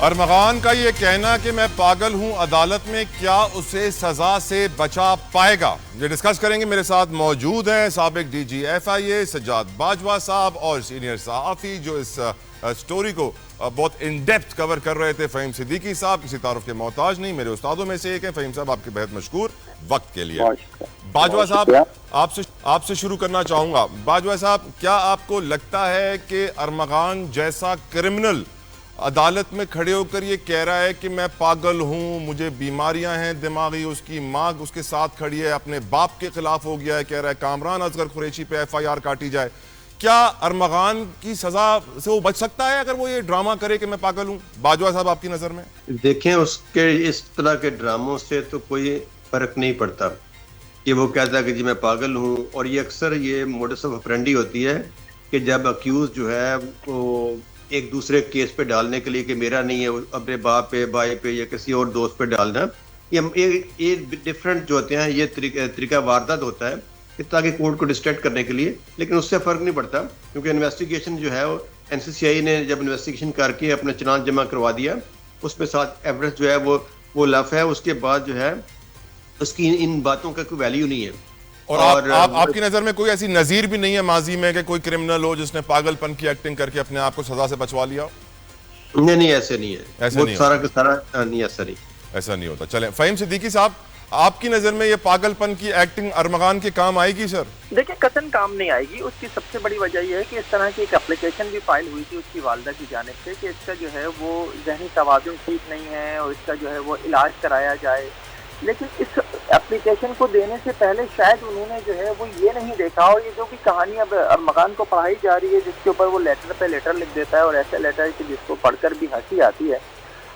ارمغان کا یہ کہنا کہ میں پاگل ہوں عدالت میں کیا اسے سزا سے بچا پائے گا، یہ ڈسکس کریں گے۔ میرے ساتھ موجود ہیں سابق ڈی جی ایف آئی اے سجاد باجوہ صاحب اور سینئر صحافی جو اس سٹوری کو بہت ان ڈیپتھ کور کر رہے تھے، فہیم صدیقی صاحب، کسی تعارف کے محتاج نہیں، میرے استادوں میں سے ایک ہیں۔ فہیم صاحب آپ کے بہت مشکور وقت کے لیے۔ باجوہ صاحب آپ سے شروع کرنا چاہوں گا۔ باجوہ صاحب، کیا آپ کو لگتا ہے کہ ارمغان جیسا کرمنل عدالت میں کھڑے ہو کر یہ کہہ رہا ہے کہ میں پاگل ہوں، مجھے بیماریاں ہیں دماغی، اس کی ماں اس کے ساتھ کھڑی ہے، اپنے باپ کے خلاف ہو گیا ہے، کہہ رہا ہے کامران اصغر قریشی پہ ایف آئی آر کاٹی جائے، کیا ارمغان کی سزا سے وہ بچ سکتا ہے اگر وہ یہ ڈرامہ کرے کہ میں پاگل ہوں؟ باجوہ صاحب آپ کی نظر میں؟ دیکھیں، اس کے اس طرح کے ڈراموں سے تو کوئی فرق نہیں پڑتا کہ وہ کہتا ہے کہ جی میں پاگل ہوں، اور یہ اکثر یہ موڈس آف آپرینڈی ہوتی ہے کہ جب اکیوز جو ہے وہ ایک دوسرے کیس پہ ڈالنے کے لیے کہ میرا نہیں ہے، اپنے باپ پہ، بھائی پہ یا کسی اور دوست پہ ڈالنا، یہ ڈفرینٹ جو ہوتے ہیں، یہ طریقہ واردات ہوتا ہے کہ تاکہ کورٹ کو ڈسٹریکٹ کرنے کے لیے، لیکن اس سے فرق نہیں پڑتا کیونکہ انویسٹیگیشن جو ہے وہ این سی سی آئی نے جب انویسٹیگیشن کر کے اپنا چلان جمع کروا دیا، اس میں ساتھ ایویڈنس جو ہے وہ لف ہے، اس کے بعد جو ہے اس کی ان باتوں کا کوئی ویلیو نہیں ہے۔ اور آپ کی نظر میں کوئی ایسی نظیر بھی نہیں ہے ماضی میں کہ کوئی کرمنل ہو جس نے پاگل پن کی ایکٹنگ کر کے اپنے آپ کو سزا سے بچوا لیا ہو؟ نہیں، ایسے نہیں ہے، ایسا نہیں سارا کا سارا نہیں، ایسا نہیں ہوتا۔ چلیں، فہیم صدیقی صاحب، آپ کی نظر میں یہ پاگل پن کی ایکٹنگ ارمغان کے کام آئے گی؟ سر دیکھیں، قطعاً کام نہیں آئے گی۔ اس کی سب سے بڑی وجہ یہ ہے کہ اس طرح کی ایک اپلیکیشن بھی فائل ہوئی تھی اس کی والدہ کی جانب سے کہ اس کا جو ہے وہ ذہنی توازن ٹھیک نہیں ہے اور اس کا جو ہے وہ علاج کرایا جائے، لیکن اس اپلیکیشن کو دینے سے پہلے شاید انہوں نے جو ہے وہ یہ نہیں دیکھا، اور یہ جو کہ کہانی اب ارمغان کو پڑھائی جا رہی ہے جس کے اوپر وہ لیٹر پہ لیٹر لکھ دیتا ہے اور ایسے لیٹر کہ جس کو پڑھ کر بھی ہنسی آتی ہے،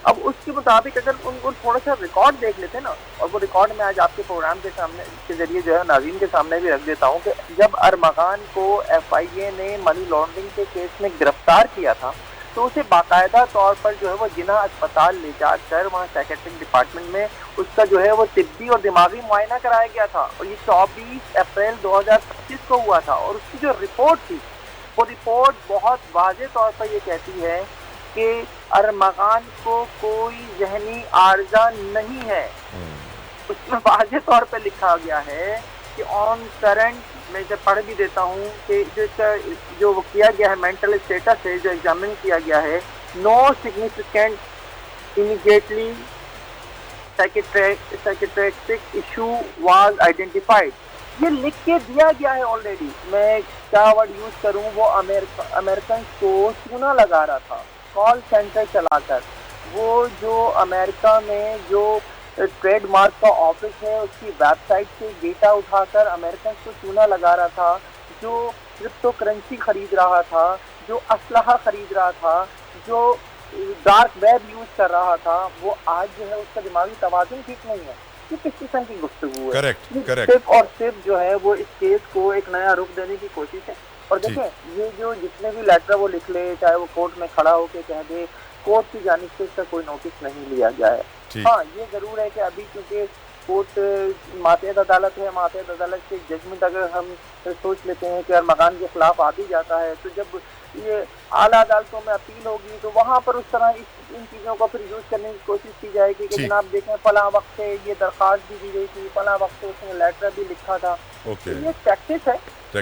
اب اس کے مطابق اگر ان کو تھوڑا سا ریکارڈ دیکھ لیتے نا، اور وہ ریکارڈ میں آج آپ کے پروگرام کے سامنے کے ذریعے جو ہے ناظرین کے سامنے بھی رکھ دیتا ہوں کہ جب ارمغان کو ایف آئی اے نے منی لانڈرنگ کے کیس میں گرفتار کیا تھا تو اسے باقاعدہ طور پر جو ہے وہ جناح اسپتال لے جا کر وہاں سائیکیٹرک ڈپارٹمنٹ میں اس کا جو ہے وہ طبی اور دماغی معائنہ کرایا گیا تھا، اور یہ 24 اپریل 2025 کو ہوا تھا، اور اس کی جو رپورٹ تھی وہ رپورٹ بہت واضح طور پر یہ کہتی ہے کہ ارمغان کو کوئی ذہنی عارضہ نہیں ہے۔ اس میں واضح طور پہ لکھا گیا ہے کہ آن کرنٹ، میں اسے پڑھ بھی دیتا ہوں کہ جو کیا گیا ہے مینٹل اسٹیٹس ہے جو ایگزامن کیا گیا ہے، no significant immediately psychiatric issue was identified, یہ لکھ کے دیا گیا ہے آلریڈی۔ میں کیا ورڈ یوز کروں، وہ امریکن کو چونا لگا رہا تھا کال سینٹر چلا کر، وہ جو امریکہ میں جو ٹریڈ مارک کا آفس ہے اس کی ویب سائٹ سے ڈیٹا اٹھا کر امریکن کو چونا لگا رہا تھا، جو کرپٹو کرنسی خرید رہا تھا، جو اسلحہ خرید رہا تھا، جو ڈارک ویب یوز کر رہا تھا، وہ آج جو ہے اس کا دماغی توازن ٹھیک نہیں ہے۔ یہ کس قسم کی گفتگو ہے؟ صرف اور صرف جو ہے وہ اس کیس کو ایک نیا رخ دینے کی کوشش ہے۔ اور دیکھیں، یہ جو جتنے بھی لیٹر وہ لکھ لے، چاہے وہ کورٹ میں کھڑا ہو کے کہہ دے، کورٹ کی جانب سے اس کا کوئی نوٹس نہیں لیا جائے۔ ہاں، یہ ضرور ہے کہ ابھی چونکہ کورٹ ماتحت عدالت ہے، ماتحت عدالت سے ججمنٹ اگر ہم سوچ لیتے ہیں کہ ارمغان کے خلاف آ بھی جاتا ہے تو جب یہ اعلیٰ عدالتوں میں اپیل ہوگی تو وہاں پر اس طرح ان چیزوں کو پھر یوز کرنے کی کوشش کی جائے گی کہ جناب دیکھیں فلاں وقت سے یہ درخواست بھی دی گئی تھی، فلاں وقت سے اس نے لیٹر بھی لکھا تھا۔ یہ پریکٹس ہے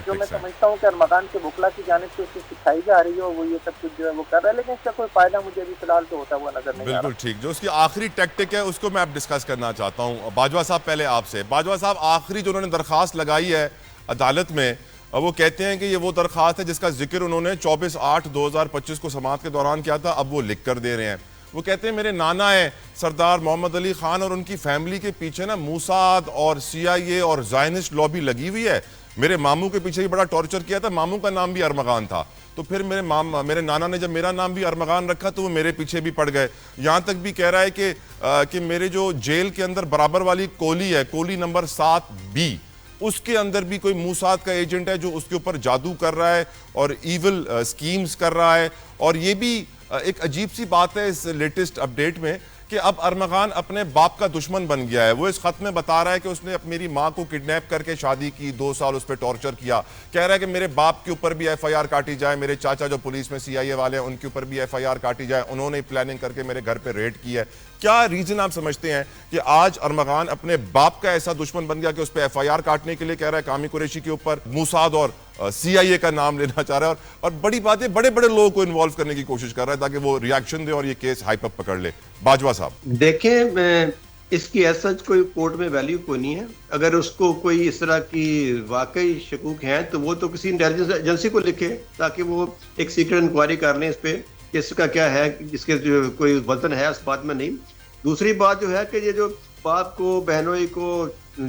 جو میں سمجھتا ہوں کہ ارمغان کے وکلا کی جانب سے اسے سکھائی جا رہی ہے، اور وہ یہ سب کچھ جو ہے وہ کر رہا ہے، لیکن اس کا کوئی فائدہ مجھے ابھی فی الحال تو ہوتا ہوا نظر نہیں آ رہا۔ بالکل ٹھیک، جو اس کی آخری ٹیکٹک ہے اس کو میں اب ڈسکس کرنا چاہتا ہوں۔ باجوہ صاحب، پہلے آپ سے، باجوہ صاحب، آخری جو انہوں نے درخواست لگائی ہے عدالت میں، وہ کہتے ہیں کہ یہ وہ درخواست ہے جس کا ذکر انہوں نے 24/8/2025 کو سماعت کے دوران کیا تھا، اب وہ لکھ کر دے رہے ہیں۔ وہ کہتے ہیں میرے نانا ہے سردار محمد علی خان، اور ان کی فیملی کے پیچھے نا موساد اور سی آئی اے اور زائنسٹ لابی لگی ہوئی ہے، میرے ماموں کے پیچھے بھی بڑا ٹارچر کیا تھا، ماموں کا نام بھی ارمغان تھا، تو پھر میرے نانا نے جب میرا نام بھی ارمغان رکھا تو وہ میرے پیچھے بھی پڑ گئے۔ یہاں تک بھی کہہ رہا ہے کہ میرے جو جیل کے اندر برابر والی کولی ہے، کولی نمبر 7B، اس کے اندر بھی کوئی موساد کا ایجنٹ ہے جو اس کے اوپر جادو کر رہا ہے اور ایول سکیمز کر رہا ہے، اور یہ بھی ایک عجیب سی بات ہے اس لیٹسٹ اپڈیٹ میں کہ اب ارمغان اپنے باپ کا دشمن بن گیا ہے. وہ اس خط میں بتا رہا ہے کہ اس نے میری ماں کو کڈنیپ کر کے شادی کی, 2 سال اس پہ ٹارچر کیا. کہہ رہا ہے کہ میرے باپ کے اوپر بھی ایف آئی آر کاٹی جائے, میرے چاچا جو پولیس میں سی آئی اے والے ہیں ان کے اوپر بھی ایف آئی آر کاٹی جائے, انہوں نے پلاننگ کر کے میرے گھر پہ ریڈ کی ہے. کیا ریزن آپ سمجھتے ہیں کہ آج ارمغان اپنے باپ کا ایسا دشمن بن گیا کہ اس پہ ایف آئی آر کاٹنے کے لیے کہہ رہا ہے کامی قریشی کے اوپر موساد اور سی آئی اے کا نام لینا چاہ رہا ہے, اور بڑی باتیں بڑے بڑے لوگوں کو انوالو کرنے کی کوشش کر رہا ہے تاکہ وہ ریاکشن دے اور یہ کیس ہائپ اپ پکڑ لے؟ باجوہ صاحب دیکھیں, اس کی ایسا کوئی کورٹ میں ویلیو کوئی نہیں ہے. اگر اس کو کوئی اس طرح کی واقعی شکوک ہیں تو وہ تو کسی انٹیلیجنس ایجنسی کو لکھے تاکہ وہ ایک سیکرٹ انکوائری کر لیں اس پہ کہ اس کا کیا ہے, اس کے جو کوئی وزن ہے اس بات میں نہیں. دوسری بات جو ہے کہ یہ جو باپ کو, بہنوئی کو,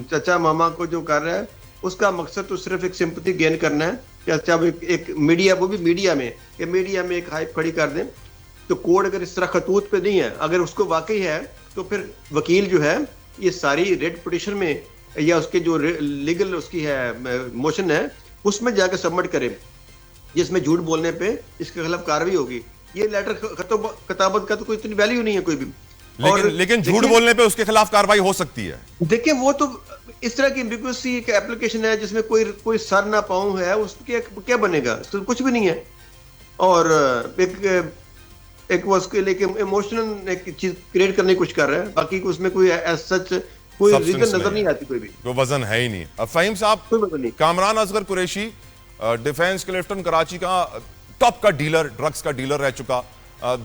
چچا ماما کو جو کر رہا ہے اس کا مقصد تو صرف ایک سمپتی گین کرنا ہے کہ اچھا ایک میڈیا, وہ بھی میڈیا میں, کہ میڈیا میں ایک ہائپ کھڑی کر دیں. تو کوڈ اگر اس طرح خطوط پہ نہیں ہے, اگر اس کو واقعی ہے تو پھر وکیل جو ہے یہ ساری ریڈ پٹیشن میں یا اس کے جو لیگل اس کی ہے موشن ہے اس میں جا کے سبمٹ کرے جس میں جھوٹ بولنے پہ اس کے خلاف کارروائی ہوگی. یہ لیٹر کتابت کا تو کوئی اتنی ویلیو نہیں ہے کوئی بھی. لیکن جھوٹ بولنے پہ اس کے خلاف کارروائی ہو سکتی ہے. دیکھیں وہ تو اس طرح کی ایمبیگوسی ایک ایپلیکیشن ہے جس میں کوئی سر نہ پاؤں ہے, اس کے کیا بنے گا, کچھ بھی نہیں ہے. اور ایک وہ اس کے لیے ایموشنل ایک چیز کریٹ کرنے کی کوشش کر رہا ہے, باقی اس میں کوئی سچ کوئی ریزن نظر نہیں آتی, کوئی بھی کوئی وزن ہے ہی نہیں. فہیم صاحب, کامران اصغر قریشی ڈیفینس کلیفٹن کراچی کا ٹاپ کا ڈیلر, ڈرگز کا ڈیلر رہ چکا.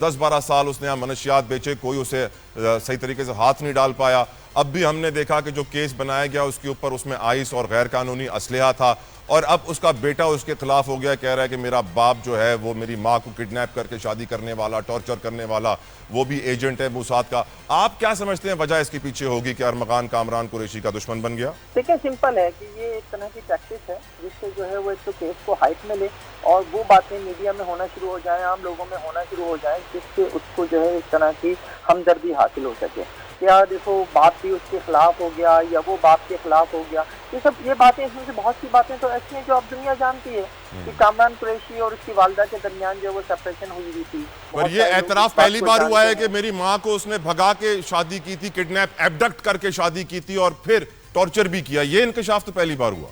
10-12 سال اس نے یہاں منشیات بیچے, کوئی اسے صحیح طریقے سے ہاتھ نہیں ڈال پایا. اب بھی ہم نے دیکھا کہ جو کیس بنایا گیا اس کے اوپر اس میں آئس اور غیر قانونی اسلحہ تھا, اور اب اس کا بیٹا اس کے خلاف ہو گیا, کہہ رہا ہے کہ میرا باپ جو ہے وہ میری ماں کو کڈنیپ کر کے شادی کرنے والا, ٹارچر کرنے والا, وہ بھی ایجنٹ ہے موساد کا. آپ کیا سمجھتے ہیں وجہ اس کے پیچھے ہوگی کہ ارمغان کامران قریشی کا دشمن بن گیا؟ دیکھیں سمپل ہے کہ یہ ایک طرح کی پریکٹس ہے جس سے جو ہے وہ ایک تو کیس کو ہائپ میں لے اور وہ باتیں میڈیا میں ہونا شروع ہو جائیں, عام لوگوں میں ہونا شروع ہو جائیں, جس سے اس کو جو ہے اس طرح کی ہمدردی حاصل ہو سکے. یا دیکھو باپ بھی اس کے خلاف ہو گیا یا وہ باپ کے خلاف ہو گیا, یہ باتیں, اس میں سے بہت سی باتیں تو ایسی ہیں جو اب دنیا جانتی ہے کہ کامران قریشی اور اس کی والدہ کے درمیان جو وہ سپریشن ہوئی ہوئی تھی. پر یہ اعتراف پہلی بار ہوا ہے کہ میری ماں کو اس نے بھگا کے شادی کی تھی, کڈنیپ ایبڈکٹ کر کے شادی کی تھی اور پھر ٹارچر بھی کیا, یہ انکشاف تو پہلی بار ہوا.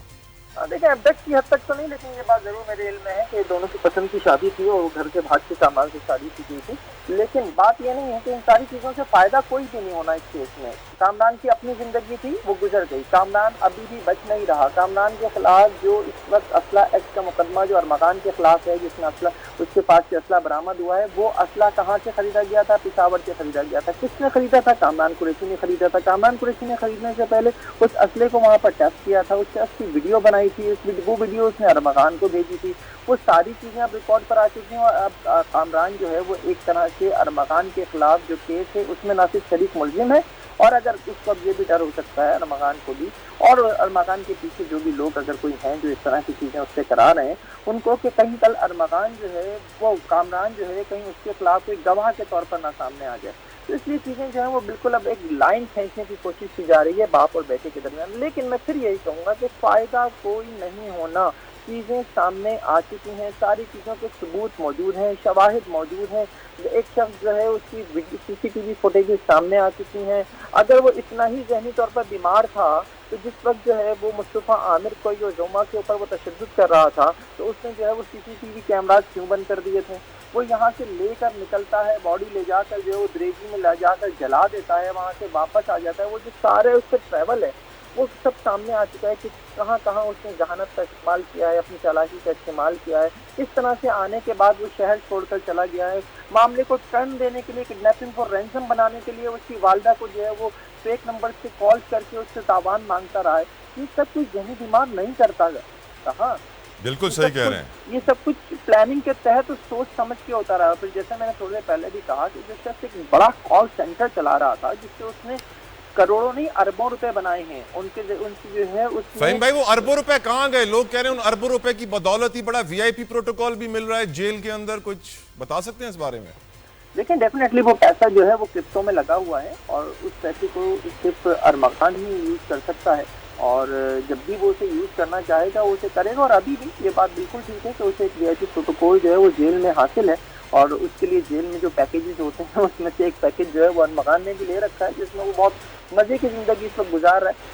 دیکھیں ایبڈکٹ کی حد تک تو نہیں, لیکن یہ بات ضرور میرے علم میں ہے کہ دونوں کی پسند کی شادی تھی اور وہ گھر کے بھاگ کے کامران سے شادی کی تھی. لیکن بات یہ نہیں ہے کہ ان ساری چیزوں سے فائدہ کوئی بھی نہیں ہونا اس کیس میں. کامران کی اپنی زندگی تھی وہ گزر گئی, کامران ابھی بھی بچ نہیں رہا. کامران کے خلاف جو اس وقت اسلحہ ایکٹ کا مقدمہ جو ارمغان کے خلاف ہے, جس میں اسلحہ اس کے پاس سے اسلحہ برآمد ہوا ہے, وہ اسلحہ کہاں سے خریدا گیا تھا؟ پشاور سے خریدا گیا تھا. کس نے خریدا تھا؟ کامران قریشی نے خریدا تھا. کامران قریشی نے خریدنے سے پہلے اس اسلحے کو وہاں پر ٹیسٹ کیا تھا, اس سے اس کی ویڈیو بنائی تھی, وہ ویڈیو اس نے ارمغان کو بھیجی تھی. وہ ساری چیزیں اب ریکارڈ پر آ چکی ہیں, اور اب کامران جو ہے وہ ایک طرح سے ارمغان کے خلاف جو کیس ہے اس میں نہ صرف شریک ملزم ہے, اور اگر اس کو اب یہ بھی ڈر ہو سکتا ہے ارمغان کو بھی, اور ارمغان کے پیچھے جو بھی لوگ اگر کوئی ہیں جو اس طرح کی چیزیں اس سے کرا رہے ہیں ان کو, کہ کہیں کل ارمغان جو ہے وہ کامران جو ہے کہیں اس کے خلاف کوئی گواہ کے طور پر نہ سامنے آ جائے. تو اس لیے چیزیں جو ہیں وہ بالکل اب ایک لائن کھینچنے کی کوشش کی جا رہی ہے باپ اور بیٹے کے درمیان. لیکن میں پھر یہی کہوں گا کہ فائدہ کوئی نہیں ہونا. چیزیں سامنے آ چکی ہیں, ساری چیزوں کے ثبوت موجود ہیں, شواہد موجود ہیں. ایک شخص جو ہے اس کی CCTV فوٹیج سامنے آ چکی ہیں. اگر وہ اتنا ہی ذہنی طور پر بیمار تھا تو جس وقت جو ہے وہ مصطفیٰ عامر کو جو زوما کے اوپر وہ تشدد کر رہا تھا تو اس نے جو ہے وہ CCTV کیمراز کیوں بند کر دیے تھے؟ وہ یہاں سے لے کر نکلتا ہے, باڈی لے جا کر جو ہے وہ دریجی میں لے جا کر جلا دیتا ہے, وہاں سے واپس آ جاتا ہے. وہ جو سارے اس کے ٹریول ہے وہ سب سامنے آ چکا ہے کہ کہاں کہاں اس نے ذہانت کا استعمال کیا ہے, اپنی چالاکی کا استعمال کیا ہے. اس طرح سے آنے کے بعد وہ شہر چھوڑ کر چلا گیا ہے. معاملے کو ٹرن دینے کے لیے, کڈنیپنگ فار رینسم بنانے کے لیے اس کی والدہ کو جو ہے وہ فیک نمبر سے کال کر کے اس سے تاوان مانگتا رہا ہے. یہ سب کچھ ذہنی بیمار نہیں کرتا کہاں, بالکل صحیح کہہ رہے ہیں. یہ سب کچھ پلاننگ کے تحت سوچ سمجھ کے ہوتا رہا. پھر جیسے میں نے تھوڑی دیر پہلے بھی کہا کہ جو شخص ایک بڑا کال سینٹر چلا رہا تھا جس سے اس نے کروڑوں نہیں اربوں روپے بنائے ہیں, ان کی جو ہے فہیم بھائی وہ اربوں روپے کہاں گئے؟ لوگ کہہ رہے ہیں ان اربوں روپے کی بدولت ہی بڑا VIP پروٹوکول بھی مل رہا ہے جیل کے اندر. کچھ بتا سکتے ہیں اس بارے میں؟ دیکھیں ڈیفینیٹلی وہ پیسہ جو ہے وہ کرپٹو میں لگا ہوا ہے اور اس پیسے کو صرف ارمغان ہی یوز کر سکتا ہے, اور جب بھی وہ اسے یوز کرنا چاہے گا وہ اسے کرے گا. اور ابھی بھی یہ بات بالکل ٹھیک ہے کہ اسے ایک VIP پروٹوکول جو ہے وہ جیل میں حاصل ہے, اور اس کے لیے جیل میں جو پیکیجز ہوتے ہیں اس میں سے ایک پیکیج جو ہے وہ ارمغان نے بھی لے رکھا ہے، جس میں وہ بہت مزے کی زندگی اس وقت گزار رہا ہے.